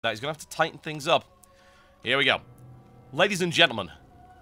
that he's going to have to tighten things up. Here we go. Ladies and gentlemen,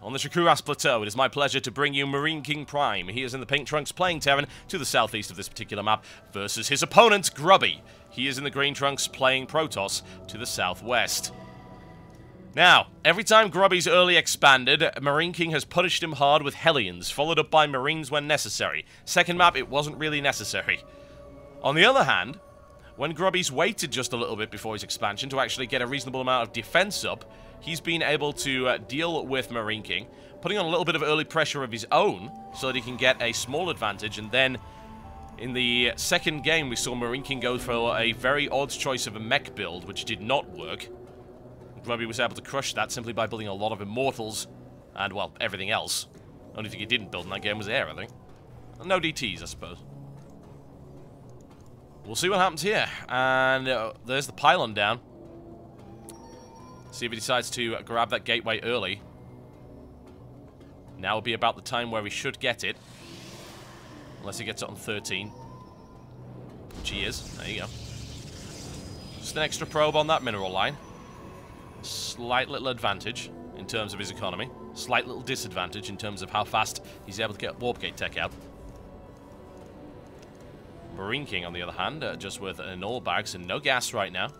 on the Shakuras Plateau, it is my pleasure to bring you MarineKing.Prime. He is in the pink trunks playing Terran to the southeast of this particular map versus his opponent, Grubby. He is in the green trunks playing Protoss to the southwest. Now, every time Grubby's early expanded, MarineKing has punished him hard with Hellions, followed up by Marines when necessary. Second map, it wasn't really necessary. On the other hand, when Grubby's waited just a little bit before his expansion to actually get a reasonable amount of defense up, he's been able to deal with MarineKing, putting on a little bit of early pressure of his own so that he can get a small advantage. And then in the second game, we saw MarineKing go for a very odd choice of a mech build, which did not work. Grubby was able to crush that simply by building a lot of Immortals and, well, everything else. Only thing he didn't build in that game was air, I think. No DTs, I suppose. We'll see what happens here. And there's the pylon down. See if he decides to grab that gateway early. Now will be about the time where we should get it. Unless he gets it on 13. Which he is. There you go. Just an extra probe on that mineral line. Slight little advantage in terms of his economy. Slight little disadvantage in terms of how fast he's able to get warp gate tech out. MarineKing, on the other hand, just with an ore barracks and no gas right now.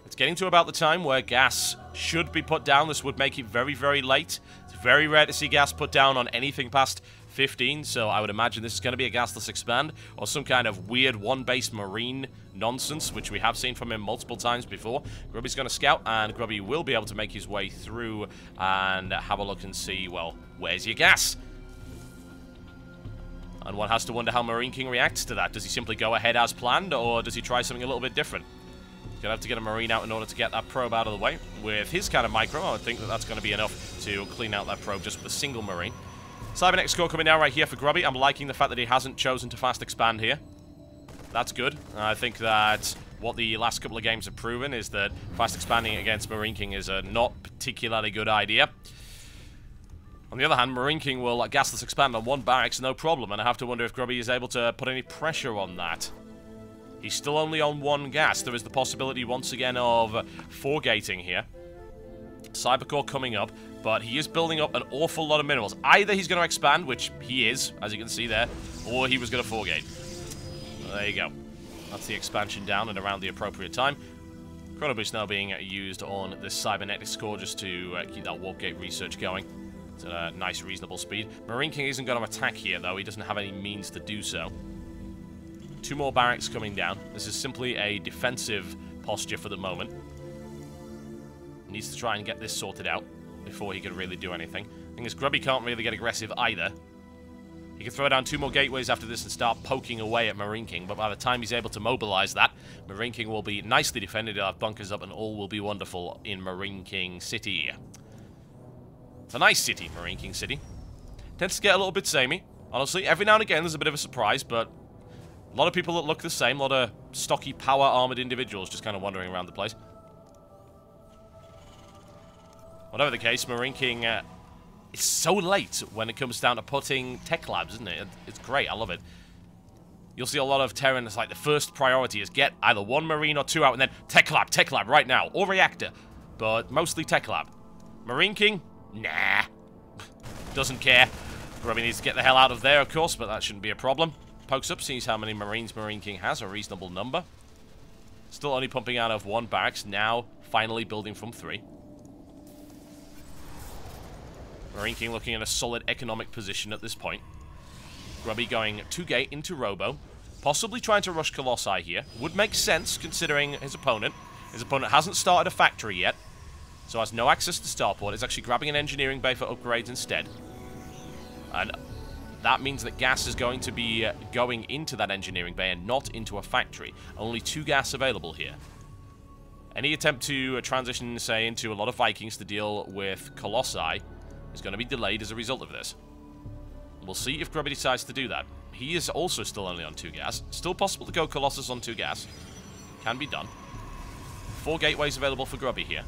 It's getting to about the time where gas should be put down. This would make it very, very late. It's very rare to see gas put down on anything past 15, so I would imagine this is going to be a gasless expand or some kind of weird one-base marine nonsense, which we have seen from him multiple times before. Grubby's going to scout, and Grubby will be able to make his way through and have a look and see, well, where's your gas? And one has to wonder how MarineKing reacts to that. Does he simply go ahead as planned, or does he try something a little bit different? Gonna have to get a Marine out in order to get that probe out of the way. With his kind of micro, I think that that's going to be enough to clean out that probe just with a single Marine. Cybernetic score coming down right here for Grubby. I'm liking the fact that he hasn't chosen to fast expand here. That's good. I think that what the last couple of games have proven is that fast expanding against MarineKing is a not particularly good idea. On the other hand, MarineKing will gasless expand on one barracks, no problem, and I have to wonder if Grubby is able to put any pressure on that. He's still only on one gas. There is the possibility, once again, of 4 gating here. Cybercore coming up, but he is building up an awful lot of minerals. Either he's going to expand, which he is, as you can see there, or he was going to 4 gate. There you go. That's the expansion down and around the appropriate time. Chrono Boost now being used on this cybernetic score just to keep that warp gate research going. It's at a nice, reasonable speed. MarineKing isn't going to attack here, though. He doesn't have any means to do so. 2 more barracks coming down. This is simply a defensive posture for the moment. He needs to try and get this sorted out before he can really do anything. The thing is, Grubby can't really get aggressive either. He can throw down 2 more gateways after this and start poking away at MarineKing, but by the time he's able to mobilize that, MarineKing will be nicely defended, he'll have bunkers up, and all will be wonderful in MarineKing City. It's a nice city, MarineKing City. Tends to get a little bit samey. Honestly, every now and again there's a bit of a surprise, but a lot of people that look the same, a lot of stocky, power-armored individuals just kind of wandering around the place. Whatever the case, MarineKing is so late when it comes down to putting tech labs, isn't it? It's great, I love it. You'll see a lot of Terran, it's like the first priority is get either 1 Marine or 2 out, and then tech lab right now, or reactor. But mostly tech lab. MarineKing? Nah. Doesn't care. Grubby needs to get the hell out of there, of course, but that shouldn't be a problem. Pokes up, sees how many Marines MarineKing has, a reasonable number. Still only pumping out of 1 barracks, now finally building from 3. MarineKing looking in a solid economic position at this point. Grubby going 2 gate into Robo, possibly trying to rush Colossi here. Would make sense considering his opponent. His opponent hasn't started a factory yet, so has no access to Starport. Is actually grabbing an engineering bay for upgrades instead. And that means that gas is going to be going into that engineering bay and not into a factory. Only 2 gas available here. Any attempt to transition, say, into a lot of Vikings to deal with Colossi is going to be delayed as a result of this. We'll see if Grubby decides to do that. He is also still only on 2 gas. Still possible to go Colossus on 2 gas. Can be done. 4 gateways available for Grubby here.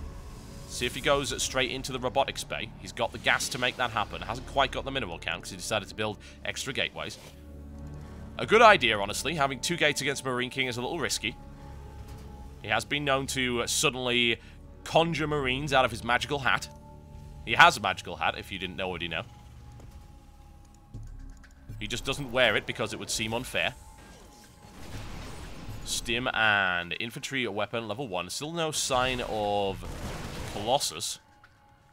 See if he goes straight into the robotics bay. He's got the gas to make that happen. Hasn't quite got the mineral count because he decided to build extra gateways. A good idea, honestly. Having 2 gates against MarineKing is a little risky. He has been known to suddenly conjure Marines out of his magical hat. He has a magical hat, if you didn't already know. He just doesn't wear it because it would seem unfair. Stim and infantry weapon level 1. Still no sign of Colossus.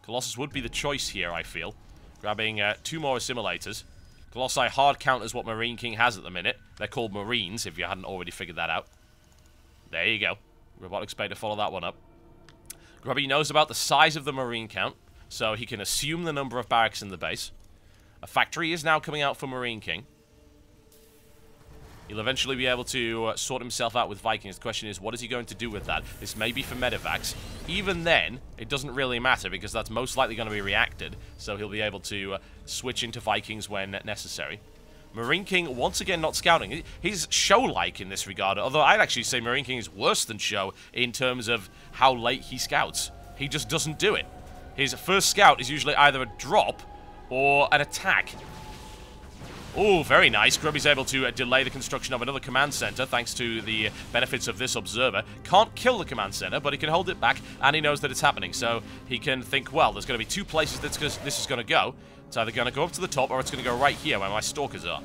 Colossus would be the choice here, I feel. Grabbing 2 more assimilators. Colossi hard counters what Marine King has at the minute. They're called Marines, if you hadn't already figured that out. There you go. Robotics Bay to follow that one up. Grubby knows about the size of the Marine count, so he can assume the number of barracks in the base. A factory is now coming out for Marine King. He'll eventually be able to sort himself out with Vikings. The question is, what is he going to do with that? This may be for medevacs. Even then, it doesn't really matter because that's most likely going to be reacted. So he'll be able to switch into Vikings when necessary. Marine King, once again, not scouting. He's show-like in this regard. Although I'd actually say Marine King is worse than show in terms of how late he scouts. He just doesn't do it. His first scout is usually either a drop or an attack. Oh, very nice. Grubby's able to delay the construction of another command center thanks to the benefits of this observer. Can't kill the command center, but he can hold it back, and he knows that it's happening. So he can think, well, there's going to be 2 places that this is going to go. It's either going to go up to the top, or it's going to go right here where my stalkers are.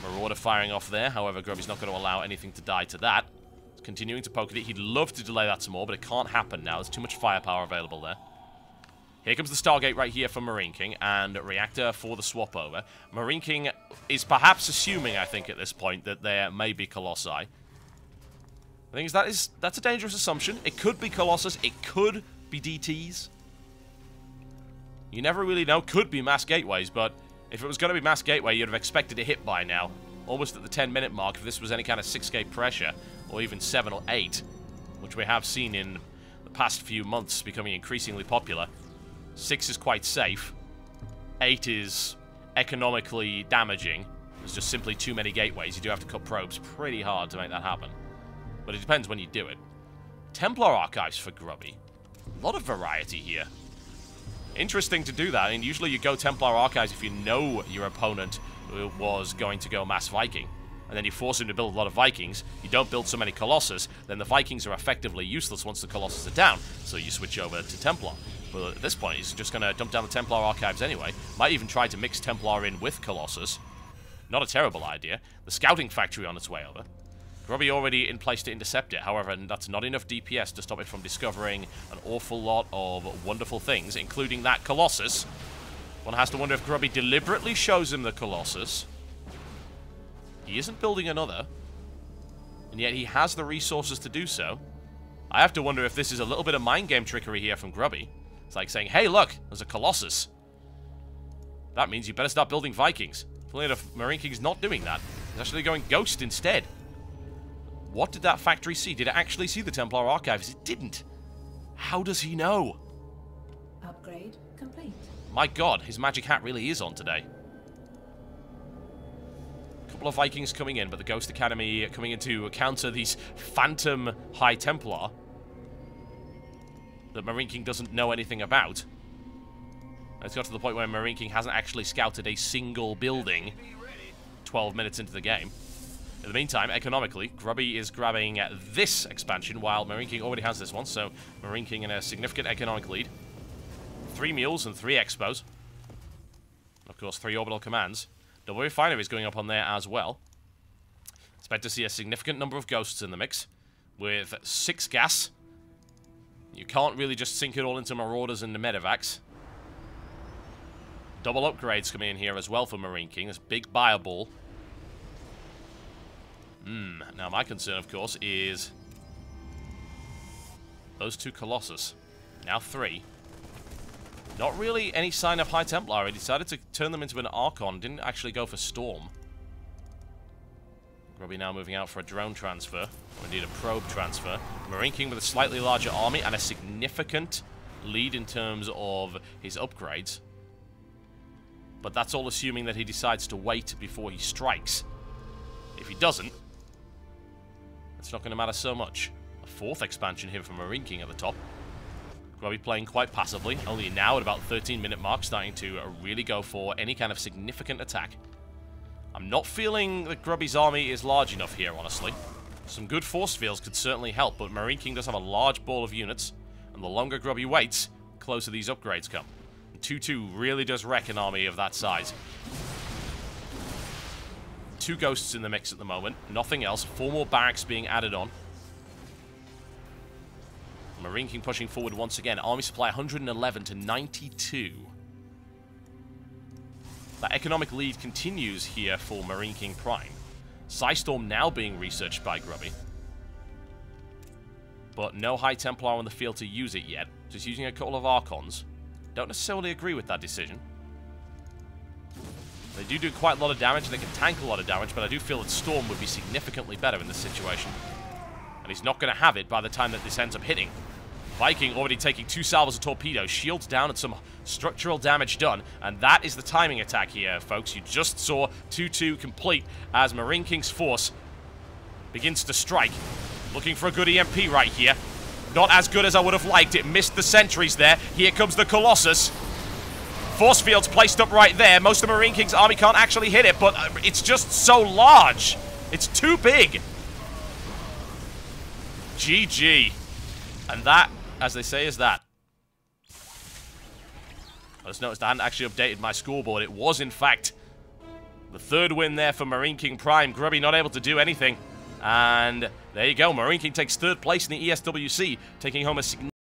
Marauder firing off there. However, Grubby's not going to allow anything to die to that. He's continuing to poke at it. He'd love to delay that some more, but it can't happen now. There's too much firepower available there. Here comes the Stargate right here for Marine King, and reactor for the swap over. Marine King is perhaps assuming, I think, at this point, that there may be Colossi. The thing is, that's a dangerous assumption. It could be Colossus, it could be DTs. You never really know. Could be mass gateways, but if it was going to be mass gateway, you'd have expected a hit by now. Almost at the 10-minute mark, if this was any kind of 6-gate pressure, or even 7 or 8, which we have seen in the past few months becoming increasingly popular. 6 is quite safe. 8 is economically damaging. There's just simply too many gateways. You do have to cut probes pretty hard to make that happen. But it depends when you do it. Templar Archives for Grubby. A lot of variety here. Interesting to do that. I mean, usually you go Templar Archives if you know your opponent was going to go Mass Viking. And then you force him to build a lot of Vikings. You don't build so many Colossus, then the Vikings are effectively useless once the Colossus are down. So you switch over to Templar. But at this point, he's just going to dump down the Templar Archives anyway. Might even try to mix Templar in with Colossus. Not a terrible idea. The scouting factory on its way over. Grubby already in place to intercept it. However, that's not enough DPS to stop it from discovering an awful lot of wonderful things, including that Colossus. One has to wonder if Grubby deliberately shows him the Colossus. He isn't building another, and yet he has the resources to do so. I have to wonder if this is a little bit of mind game trickery here from Grubby. It's like saying, hey, look, there's a Colossus. That means you better start building Vikings. Funnily enough, Marine King's not doing that. He's actually going Ghost instead. What did that factory see? Did it actually see the Templar Archives? It didn't. How does he know? Upgrade complete. My god, his magic hat really is on today. A couple of Vikings coming in, but the Ghost Academy coming in to counter these Phantom High Templar that Marine King doesn't know anything about. It's got to the point where Marine King hasn't actually scouted a single building 12 minutes into the game. In the meantime, economically, Grubby is grabbing this expansion while Marine King already has this one, so Marine King in a significant economic lead. 3 mules and 3 expos. Of course, 3 orbital commands. Double refinery is going up on there as well. Expect to see a significant number of ghosts in the mix, with 6 gas. You can't really just sink it all into Marauders and the Medevacs. Double upgrades coming in here as well for Marine King. This big buyer ball. Now my concern, of course, is those 2 Colossus. Now 3. Not really any sign of High Templar. He decided to turn them into an Archon. Didn't actually go for Storm. Grubby now moving out for a drone transfer, or indeed a probe transfer. Marine King with a slightly larger army and a significant lead in terms of his upgrades. But that's all assuming that he decides to wait before he strikes. If he doesn't, it's not going to matter so much. A 4th expansion here for Marine King at the top. Grubby playing quite passively, only now at about 13-minute mark starting to really go for any kind of significant attack. I'm not feeling that Grubby's army is large enough here, honestly. Some good force fields could certainly help, but Marine King does have a large ball of units, and the longer Grubby waits, the closer these upgrades come. 2-2 really does wreck an army of that size. 2 ghosts in the mix at the moment, nothing else. 4 more barracks being added on. Marine King pushing forward once again. Army supply 111 to 92. That economic lead continues here for MarineKing.Prime. Psystorm now being researched by Grubby. But no High Templar on the field to use it yet. Just using a couple of Archons. Don't necessarily agree with that decision. They do quite a lot of damage, and they can tank a lot of damage, but I do feel that Storm would be significantly better in this situation. And he's not going to have it by the time that this ends up hitting. Viking already taking 2 salvos of torpedoes, shields down, and some structural damage done. And that is the timing attack here, folks. You just saw 2-2 complete as Marine King's force begins to strike. Looking for a good EMP right here. Not as good as I would have liked. It missed the sentries there. Here comes the Colossus. Force fields placed up right there. Most of Marine King's army can't actually hit it, but it's just so large. It's too big. GG. And that, as they say, is that. I just noticed I hadn't actually updated my scoreboard. It was, in fact, the 3rd win there for MarineKing.Prime. Grubby not able to do anything. And there you go. Marine King takes 3rd place in the ESWC, taking home a significant